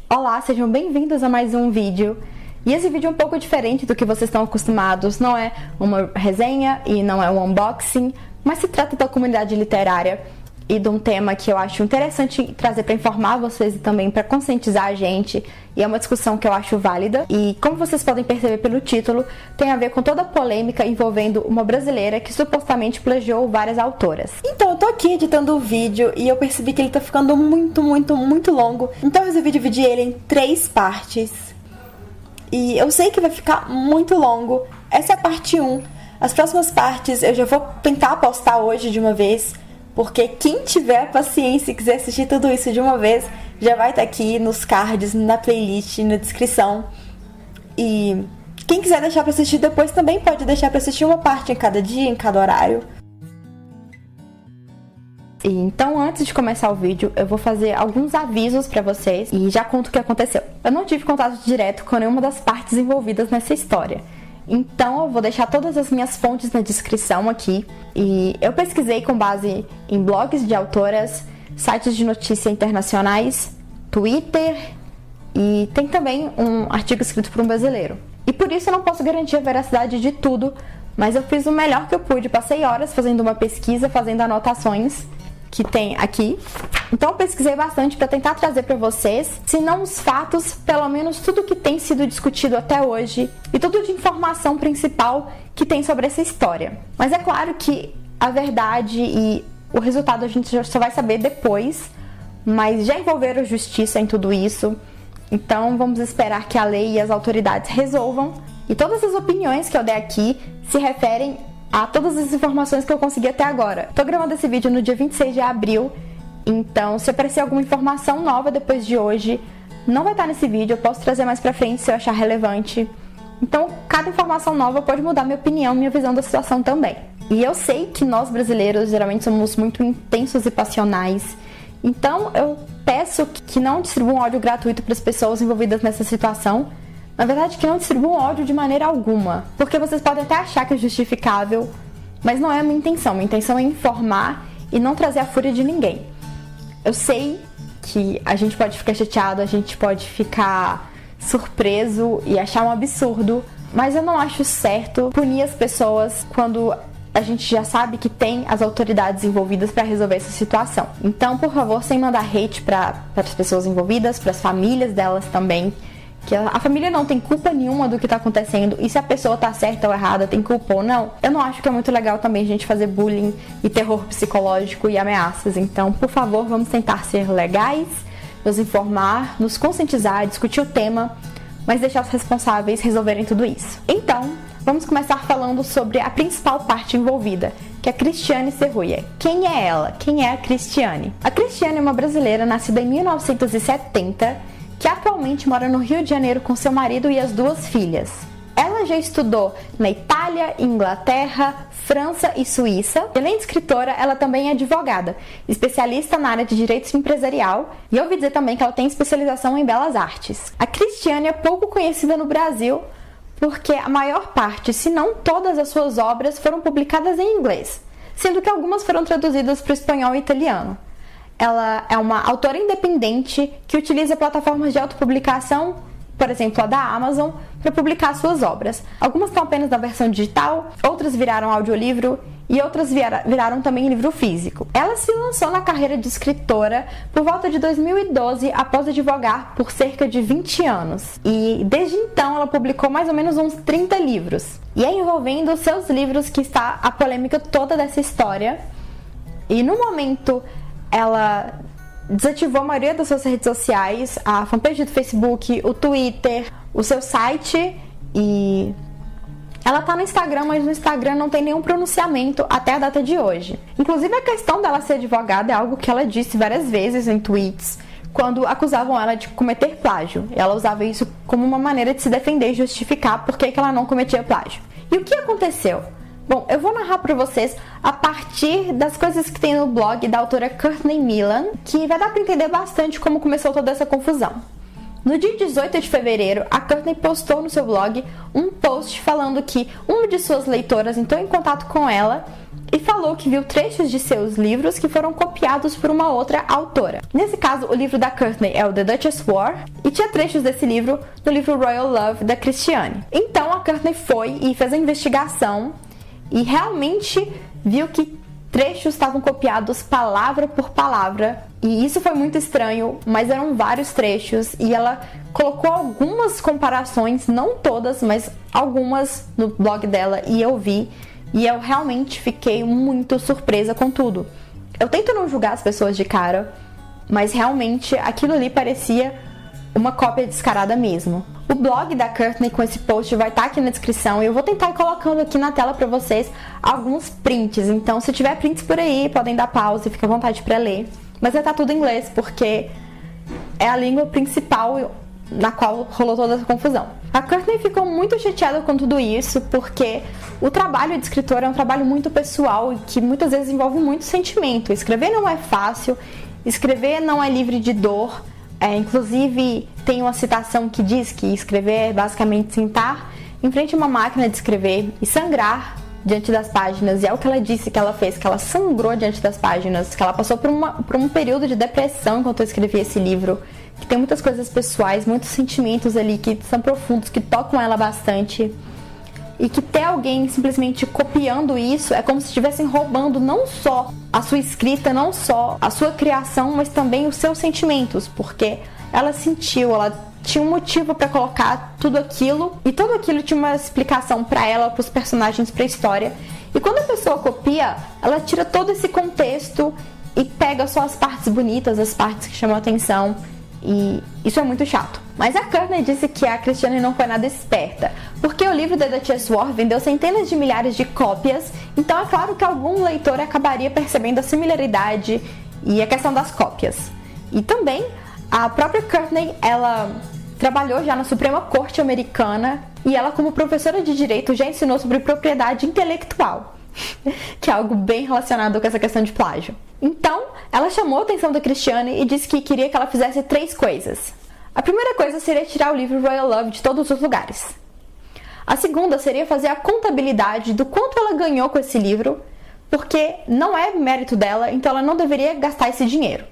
Olá, sejam bem-vindos a mais um vídeo. E esse vídeo é um pouco diferente do que vocês estão acostumados. Não é uma resenha e não é um unboxing, mas se trata da comunidade literária e de um tema que eu acho interessante trazer para informar vocês e também para conscientizar a gente. E é uma discussão que eu acho válida. E como vocês podem perceber pelo título, tem a ver com toda a polêmica envolvendo uma brasileira que supostamente plagiou várias autoras. Então, eu tô aqui editando o vídeo e eu percebi que ele tá ficando muito longo. Então eu resolvi dividir ele em 3 partes. E eu sei que vai ficar muito longo. Essa é a parte 1. As próximas partes eu já vou tentar postar hoje de uma vez, porque quem tiver paciência e quiser assistir tudo isso de uma vez, já vai estar aqui nos cards, na playlist, na descrição. E quem quiser deixar para assistir depois também pode deixar para assistir uma parte em cada dia, em cada horário. Então, antes de começar o vídeo, eu vou fazer alguns avisos pra vocês e já conto o que aconteceu. Eu não tive contato direto com nenhuma das partes envolvidas nessa história. Então, eu vou deixar todas as minhas fontes na descrição aqui. E eu pesquisei com base em blogs de autoras, sites de notícia internacionais, Twitter e tem também um artigo escrito por um brasileiro. E por isso eu não posso garantir a veracidade de tudo, mas eu fiz o melhor que eu pude. Passei horas fazendo uma pesquisa, fazendo anotações que tem aqui. Então eu pesquisei bastante para tentar trazer para vocês, se não os fatos, pelo menos tudo que tem sido discutido até hoje e tudo de informação principal que tem sobre essa história. Mas é claro que a verdade e o resultado a gente só vai saber depois, mas já envolveram justiça em tudo isso, então vamos esperar que a lei e as autoridades resolvam. E todas as opiniões que eu dei aqui se referem a todas as informações que eu consegui até agora. Tô gravando esse vídeo no dia 26 de abril, então se aparecer alguma informação nova depois de hoje, não vai estar nesse vídeo, eu posso trazer mais pra frente se eu achar relevante. Então, cada informação nova pode mudar minha opinião, minha visão da situação também. E eu sei que nós brasileiros geralmente somos muito intensos e passionais, então eu peço que não distribuam áudio gratuito para as pessoas envolvidas nessa situação. Na verdade, que não distribuam ódio de maneira alguma, porque vocês podem até achar que é justificável, mas não é a minha intenção. Minha intenção é informar e não trazer a fúria de ninguém. Eu sei que a gente pode ficar chateado, a gente pode ficar surpreso e achar um absurdo, mas eu não acho certo punir as pessoas quando a gente já sabe que tem as autoridades envolvidas para resolver essa situação. Então, por favor, sem mandar hate para as pessoas envolvidas, para as famílias delas também, que a família não tem culpa nenhuma do que tá acontecendo, e se a pessoa tá certa ou errada, tem culpa ou não, eu não acho que é muito legal também a gente fazer bullying e terror psicológico e ameaças. Então, por favor, vamos tentar ser legais, nos informar, nos conscientizar, discutir o tema, mas deixar os responsáveis resolverem tudo isso. Então, vamos começar falando sobre a principal parte envolvida, que é a Cristiane Serruia. Quem é ela? Quem é a Cristiane? A Cristiane é uma brasileira nascida em 1970, que atualmente mora no Rio de Janeiro com seu marido e as 2 filhas. Ela já estudou na Itália, Inglaterra, França e Suíça. E além de escritora, ela também é advogada, especialista na área de direito empresarial, e eu ouvi dizer também que ela tem especialização em belas artes. A Cristiane é pouco conhecida no Brasil porque a maior parte, se não todas as suas obras foram publicadas em inglês, sendo que algumas foram traduzidas para o espanhol e italiano. Ela é uma autora independente que utiliza plataformas de autopublicação, por exemplo, a da Amazon, para publicar suas obras. Algumas estão apenas na versão digital, outras viraram audiolivro e outras viraram também livro físico. Ela se lançou na carreira de escritora por volta de 2012, após advogar por cerca de 20 anos. E desde então ela publicou mais ou menos uns 30 livros. E é envolvendo os seus livros que está a polêmica toda dessa história. E no momento ela desativou a maioria das suas redes sociais, a fanpage do Facebook, o Twitter, o seu site, e ela tá no Instagram, mas no Instagram não tem nenhum pronunciamento até a data de hoje. Inclusive, a questão dela ser advogada é algo que ela disse várias vezes em tweets, quando acusavam ela de cometer plágio. Ela usava isso como uma maneira de se defender e justificar por que ela não cometia plágio. E o que aconteceu? Bom, eu vou narrar para vocês a partir das coisas que tem no blog da autora Courtney Milan, que vai dar para entender bastante como começou toda essa confusão. No dia 18 de fevereiro, a Courtney postou no seu blog um post falando que uma de suas leitoras entrou em contato com ela e falou que viu trechos de seus livros que foram copiados por uma outra autora. Nesse caso, o livro da Courtney é o The Duchess War, e tinha trechos desse livro no livro Royal Love da Christiane. Então a Courtney foi e fez a investigação e realmente viu que trechos estavam copiados palavra por palavra, e isso foi muito estranho, mas eram vários trechos, e ela colocou algumas comparações, não todas, mas algumas no blog dela, e eu vi, e eu realmente fiquei muito surpresa com tudo. Eu tento não julgar as pessoas de cara, mas realmente aquilo ali parecia uma cópia descarada mesmo. O blog da Courtney com esse post vai estar aqui na descrição, e eu vou tentar ir colocando aqui na tela para vocês alguns prints. Então, se tiver prints por aí, podem dar pausa e fica à vontade para ler. Mas vai estar tudo em inglês, porque é a língua principal na qual rolou toda essa confusão. A Courtney ficou muito chateada com tudo isso, porque o trabalho de escritor é um trabalho muito pessoal e que muitas vezes envolve muito sentimento. Escrever não é fácil, escrever não é livre de dor. Inclusive, tem uma citação que diz que escrever é basicamente sentar em frente a uma máquina de escrever e sangrar diante das páginas. E é o que ela disse que ela fez, que ela sangrou diante das páginas, que ela passou por um período de depressão enquanto eu escrevi esse livro, que tem muitas coisas pessoais, muitos sentimentos ali que são profundos, que tocam ela bastante. E que ter alguém simplesmente copiando isso é como se estivessem roubando não só a sua escrita, não só a sua criação, mas também os seus sentimentos, porque ela sentiu, ela tinha um motivo para colocar tudo aquilo, e tudo aquilo tinha uma explicação para ela, para os personagens, para a história. E quando a pessoa copia, ela tira todo esse contexto e pega só as partes bonitas, as partes que chamam a atenção, e isso é muito chato. Mas a Courtney disse que a Christiane não foi nada esperta, porque o livro The Duchess War vendeu centenas de milhares de cópias, então é claro que algum leitor acabaria percebendo a similaridade e a questão das cópias. E também, a própria Courtney, ela trabalhou já na Suprema Corte Americana, e ela, como professora de Direito, já ensinou sobre propriedade intelectual, que é algo bem relacionado com essa questão de plágio. Então, ela chamou a atenção da Christiane e disse que queria que ela fizesse 3 coisas. A primeira coisa seria tirar o livro Royal Love de todos os lugares. A segunda seria fazer a contabilidade do quanto ela ganhou com esse livro, porque não é mérito dela, então ela não deveria gastar esse dinheiro.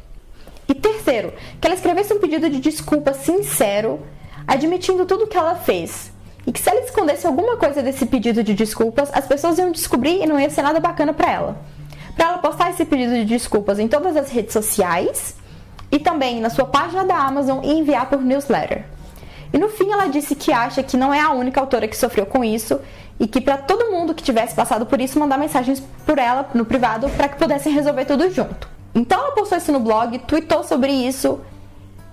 E terceiro, que ela escrevesse um pedido de desculpa sincero, admitindo tudo o que ela fez. E que se ela escondesse alguma coisa desse pedido de desculpas, as pessoas iam descobrir e não ia ser nada bacana pra ela. Pra ela postar esse pedido de desculpas em todas as redes sociais e também na sua página da Amazon e enviar por newsletter. E no fim ela disse que acha que não é a única autora que sofreu com isso e que para todo mundo que tivesse passado por isso, mandar mensagens por ela no privado para que pudessem resolver tudo junto. Então ela postou isso no blog, tweetou sobre isso,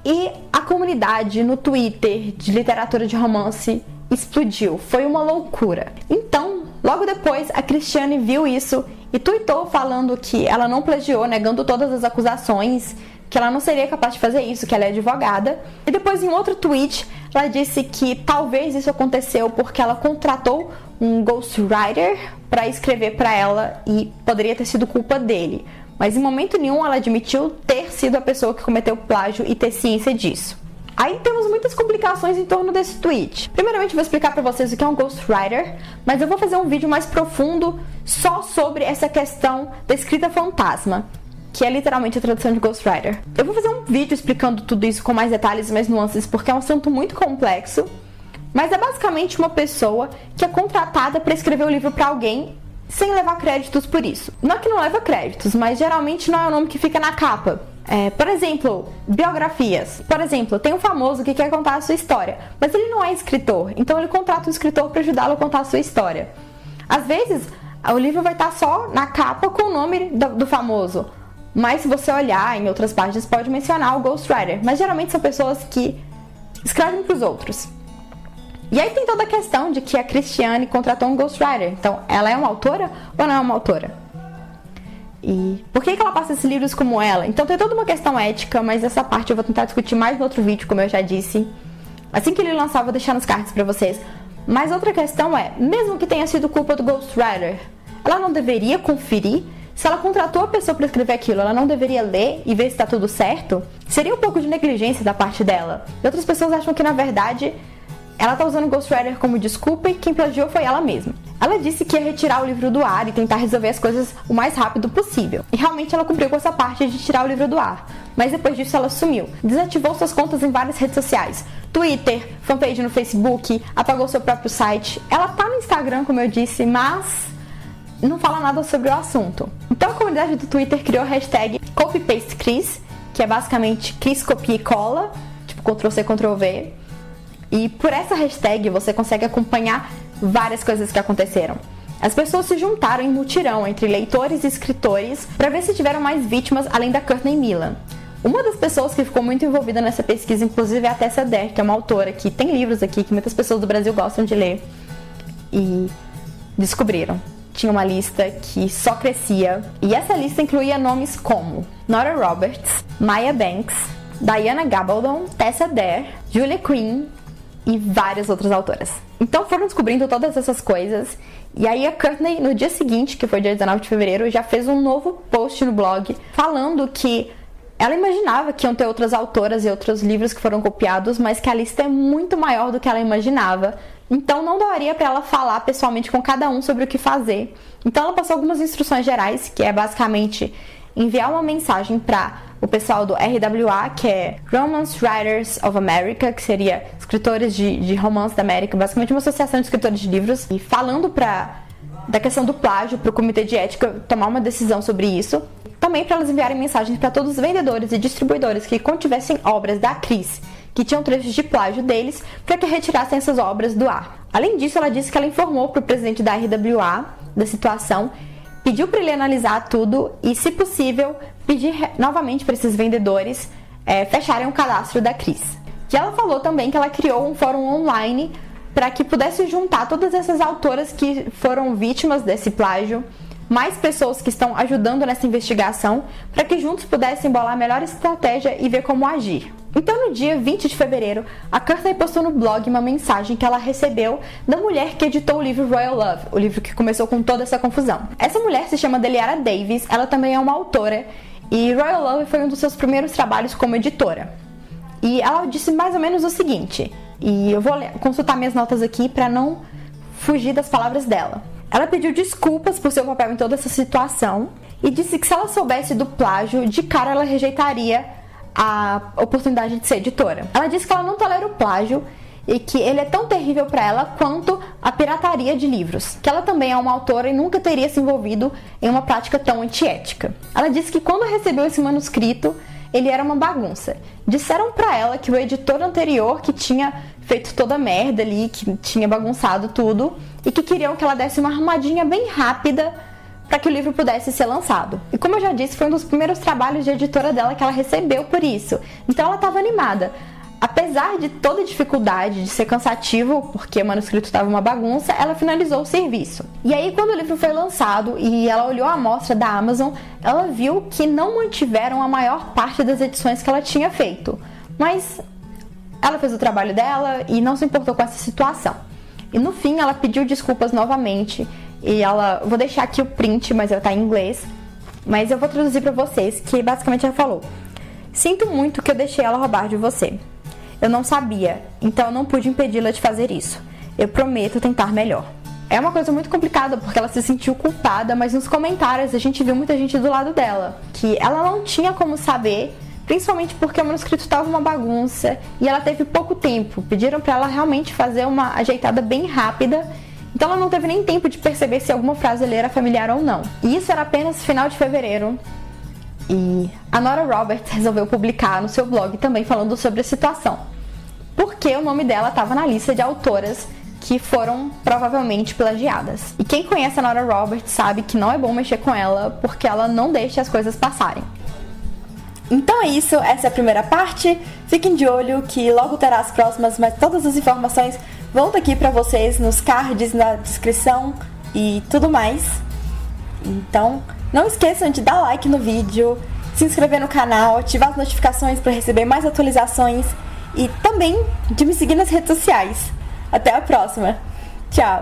e a comunidade no Twitter de literatura de romance explodiu. Foi uma loucura. Então, logo depois, a Christiane viu isso e tweetou falando que ela não plagiou, negando todas as acusações, que ela não seria capaz de fazer isso, que ela é advogada. E depois, em outro tweet, ela disse que talvez isso aconteceu porque ela contratou um ghostwriter para escrever para ela e poderia ter sido culpa dele. Mas em momento nenhum ela admitiu ter sido a pessoa que cometeu o plágio e ter ciência disso. Aí temos muitas complicações em torno desse tweet. Primeiramente, vou explicar para vocês o que é um ghostwriter, mas eu vou fazer um vídeo mais profundo só sobre essa questão da escrita fantasma, que é literalmente a tradução de ghostwriter. Eu vou fazer um vídeo explicando tudo isso com mais detalhes e mais nuances, porque é um assunto muito complexo, mas é basicamente uma pessoa que é contratada para escrever o livro para alguém sem levar créditos por isso. Não é que não leva créditos, mas geralmente não é o nome que fica na capa. Por exemplo, biografias. Por exemplo, tem um famoso que quer contar a sua história, mas ele não é escritor, então ele contrata um escritor para ajudá-lo a contar a sua história. Às vezes, o livro vai estar só na capa com o nome do famoso, mas se você olhar em outras páginas pode mencionar o ghostwriter, mas geralmente são pessoas que escrevem para os outros. E aí tem toda a questão de que a Christiane contratou um ghostwriter, então ela é uma autora ou não é uma autora? E por que ela passa esses livros como ela? Então tem toda uma questão ética, mas essa parte eu vou tentar discutir mais no outro vídeo, como eu já disse. Assim que ele lançar, eu vou deixar nos cards pra vocês. Mas outra questão é, mesmo que tenha sido culpa do ghostwriter, ela não deveria conferir? Se ela contratou a pessoa para escrever aquilo, ela não deveria ler e ver se está tudo certo? Seria um pouco de negligência da parte dela. E outras pessoas acham que, na verdade, Ela tá usando o Ghostwriter como desculpa e quem plagiou foi ela mesma. Ela disse que ia retirar o livro do ar e tentar resolver as coisas o mais rápido possível. E realmente ela cumpriu com essa parte de tirar o livro do ar. Mas depois disso ela sumiu. Desativou suas contas em várias redes sociais. Twitter, fanpage no Facebook, apagou seu próprio site. Ela tá no Instagram, como eu disse, mas não fala nada sobre o assunto. Então a comunidade do Twitter criou a hashtag CopyPasteCris, que é basicamente Cris copia e cola, tipo Ctrl+C, Ctrl+V. E por essa hashtag você consegue acompanhar várias coisas que aconteceram. As pessoas se juntaram em mutirão entre leitores e escritores para ver se tiveram mais vítimas além da Courtney Milan. Uma das pessoas que ficou muito envolvida nessa pesquisa, inclusive, é a Tessa Dare, que é uma autora que tem livros aqui que muitas pessoas do Brasil gostam de ler. E descobriram. Tinha uma lista que só crescia. E essa lista incluía nomes como Nora Roberts, Maya Banks, Diana Gabaldon, Tessa Dare, Julia Quinn e várias outras autoras. Então foram descobrindo todas essas coisas. E aí a Courtney, no dia seguinte, que foi dia 19 de fevereiro, já fez um novo post no blog falando que ela imaginava que iam ter outras autoras e outros livros que foram copiados, mas que a lista é muito maior do que ela imaginava. Então não daria para ela falar pessoalmente com cada um sobre o que fazer. Então ela passou algumas instruções gerais, que é basicamente enviar uma mensagem para o pessoal do RWA, que é Romance Writers of America, que seria escritores de romance da América, basicamente uma associação de escritores de livros, e falando da questão do plágio para o comitê de ética tomar uma decisão sobre isso. Também para elas enviarem mensagens para todos os vendedores e distribuidores que contivessem obras da Cris, que tinham trechos de plágio deles, para que retirassem essas obras do ar. Além disso, ela disse que ela informou para o presidente da RWA da situação, pediu para ele analisar tudo e, se possível, pedir novamente para esses vendedores fecharem o cadastro da Cris. E ela falou também que ela criou um fórum online para que pudesse juntar todas essas autoras que foram vítimas desse plágio, mais pessoas que estão ajudando nessa investigação, para que juntos pudessem bolar a melhor estratégia e ver como agir. Então, no dia 20 de fevereiro, a Courtney postou no blog uma mensagem que ela recebeu da mulher que editou o livro Royal Love, o livro que começou com toda essa confusão. Essa mulher se chama Deliara Davis, ela também é uma autora, e Royal Love foi um dos seus primeiros trabalhos como editora. E ela disse mais ou menos o seguinte, e eu vou consultar minhas notas aqui para não fugir das palavras dela. Ela pediu desculpas por seu papel em toda essa situação e disse que se ela soubesse do plágio, de cara ela rejeitaria a oportunidade de ser editora. Ela disse que ela não tolera o plágio e que ele é tão terrível para ela quanto a pirataria de livros, que ela também é uma autora e nunca teria se envolvido em uma prática tão antiética. Ela disse que quando recebeu esse manuscrito, ele era uma bagunça. Disseram pra ela que o editor anterior que tinha feito toda a merda ali, que tinha bagunçado tudo, e que queriam que ela desse uma arrumadinha bem rápida para que o livro pudesse ser lançado. E como eu já disse, foi um dos primeiros trabalhos de editora dela que ela recebeu por isso. Então ela estava animada. Apesar de toda a dificuldade de ser cansativo, porque o manuscrito estava uma bagunça, ela finalizou o serviço. E aí, quando o livro foi lançado e ela olhou a amostra da Amazon, ela viu que não mantiveram a maior parte das edições que ela tinha feito. Mas ela fez o trabalho dela e não se importou com essa situação. E no fim, ela pediu desculpas novamente. E vou deixar aqui o print, mas ela tá em inglês. Mas eu vou traduzir pra vocês, que basicamente ela falou: "Sinto muito que eu deixei ela roubar de você. Eu não sabia, então eu não pude impedi-la de fazer isso. Eu prometo tentar melhor." É uma coisa muito complicada, porque ela se sentiu culpada, mas nos comentários a gente viu muita gente do lado dela, que ela não tinha como saber, principalmente porque o manuscrito estava uma bagunça e ela teve pouco tempo. Pediram para ela realmente fazer uma ajeitada bem rápida, então ela não teve nem tempo de perceber se alguma frase ali era familiar ou não. E isso era apenas final de fevereiro. E a Nora Roberts resolveu publicar no seu blog também falando sobre a situação, porque o nome dela estava na lista de autoras que foram provavelmente plagiadas. E quem conhece a Nora Roberts sabe que não é bom mexer com ela, porque ela não deixa as coisas passarem. Então é isso, essa é a primeira parte. Fiquem de olho que logo terá as próximas, mas todas as informações vão estar aqui pra vocês nos cards, na descrição e tudo mais. Então, não esqueçam de dar like no vídeo, se inscrever no canal, ativar as notificações para receber mais atualizações e também de me seguir nas redes sociais. Até a próxima. Tchau!